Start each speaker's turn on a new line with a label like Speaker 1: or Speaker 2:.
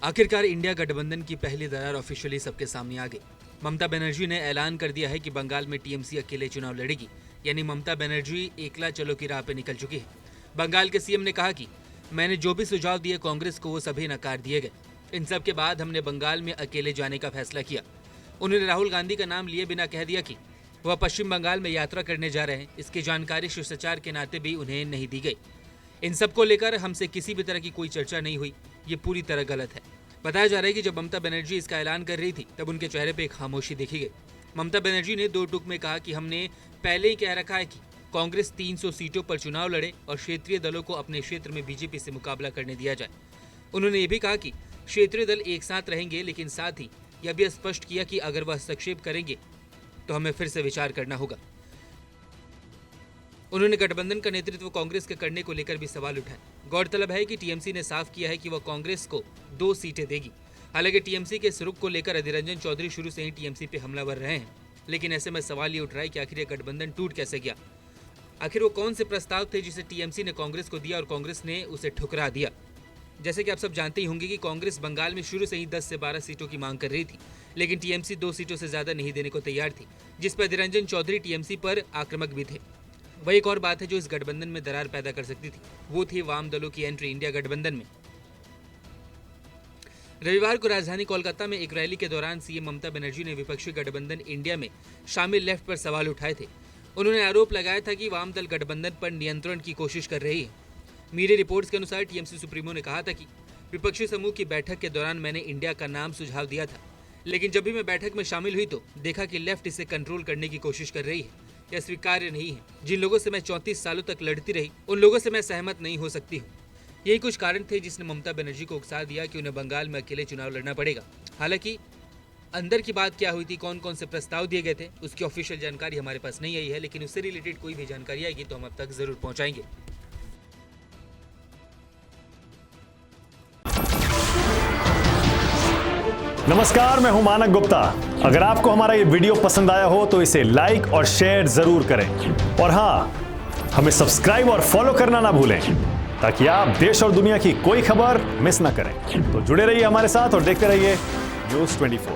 Speaker 1: आखिरकार इंडिया गठबंधन की पहली दरार ऑफिशियली सबके सामने आ गई। ममता बनर्जी ने ऐलान कर दिया है कि बंगाल में टीएमसी अकेले चुनाव लड़ेगी, यानी ममता बनर्जी एकला चलो की राह पे निकल चुकी है। बंगाल के सीएम ने कहा कि मैंने जो भी सुझाव दिए कांग्रेस को वो सभी नकार दिए गए। इन सब के बाद हमने बंगाल में अकेले जाने का फैसला किया। उन्होंने राहुल गांधी का नाम लिए बिना कह दिया कि वह पश्चिम बंगाल में यात्रा करने जा रहे हैं। इसकी जानकारी शिष्टाचार के नाते भी उन्हें नहीं दी गई। इन सब को लेकर हमसे किसी भी तरह की कोई चर्चा नहीं हुई। ये पूरी तरह गलत है। बताया जा रहा है कि जब ममता बनर्जी इसका ऐलान कर रही थी तब उनके चेहरे पे खामोशी देखी गई। ममता बनर्जी ने दो टूक में कहा कि हमने पहले ही कह रखा है कि कांग्रेस 300 सीटों पर चुनाव लड़े और क्षेत्रीय दलों को अपने क्षेत्र में बीजेपी से मुकाबला करने दिया जाए। उन्होंने ये भी कहा कि क्षेत्रीय दल एक साथ रहेंगे, लेकिन साथ ही यह भी स्पष्ट किया कि अगर वह हस्तक्षेप करेंगे तो हमें फिर से विचार करना होगा। उन्होंने गठबंधन का नेतृत्व कांग्रेस के करने को लेकर भी सवाल उठाए। गौरतलब है कि टीएमसी ने साफ किया है कि वह कांग्रेस को 2 सीटें देगी। हालांकि टीएमसी के इस रुख को लेकर अधीर रंजन चौधरी शुरू से ही टीएमसी पे हमलावर रहे हैं, लेकिन ऐसे में सवाल ये उठ रहा है कि आखिर यह गठबंधन टूट कैसे गया। आखिर वो कौन से प्रस्ताव थे जिसे टीएमसी ने कांग्रेस को दिया और कांग्रेस ने उसे ठुकरा दिया। जैसे कि आप सब जानते ही होंगे कि कांग्रेस बंगाल में शुरू से ही 10 से 12 सीटों की मांग कर रही थी, लेकिन टीएमसी 2 सीटों से ज्यादा नहीं देने को तैयार थी, जिस पर अधीर रंजन चौधरी टीएमसी पर आक्रामक भी थे। वही एक और बात है जो इस गठबंधन में दरार पैदा कर सकती थी, वो थी वाम दलों की एंट्री इंडिया गठबंधन में। रविवार को राजधानी कोलकाता में एक रैली के दौरान सीएम ममता बनर्जी ने विपक्षी गठबंधन इंडिया में शामिल लेफ्ट पर सवाल उठाए थे। उन्होंने आरोप लगाया था कि वाम दल गठबंधन पर नियंत्रण की कोशिश कर रही है। मीडिया रिपोर्ट्स के अनुसार टीएमसी सुप्रीमो ने कहा था कि विपक्षी समूह की बैठक के दौरान मैंने इंडिया का नाम सुझाव दिया था, लेकिन जब भी मैं बैठक में शामिल हुई तो देखा कि लेफ्ट इसे कंट्रोल करने की कोशिश कर रही है। यह स्वीकार्य नहीं है। जिन लोगों से मैं 34 सालों तक लड़ती रही उन लोगों से मैं सहमत नहीं हो सकती हूँ। यही कुछ कारण थे जिसने ममता बनर्जी को उकसा दिया कि उन्हें बंगाल में अकेले चुनाव लड़ना पड़ेगा। हालांकि अंदर की बात क्या हुई थी, कौन कौन से प्रस्ताव दिए गए थे, उसकी ऑफिशियल जानकारी हमारे पास नहीं आई है, लेकिन उससे रिलेटेड कोई भी जानकारी आएगी तो हम अब तक जरूर पहुंचाएंगे।
Speaker 2: नमस्कार, मैं हूं मानक गुप्ता। अगर आपको हमारा ये वीडियो पसंद आया हो तो इसे लाइक और शेयर जरूर करें, और हां, हमें सब्सक्राइब और फॉलो करना ना भूलें ताकि आप देश और दुनिया की कोई खबर मिस ना करें। तो जुड़े रहिए हमारे साथ और देखते रहिए न्यूज़ 24।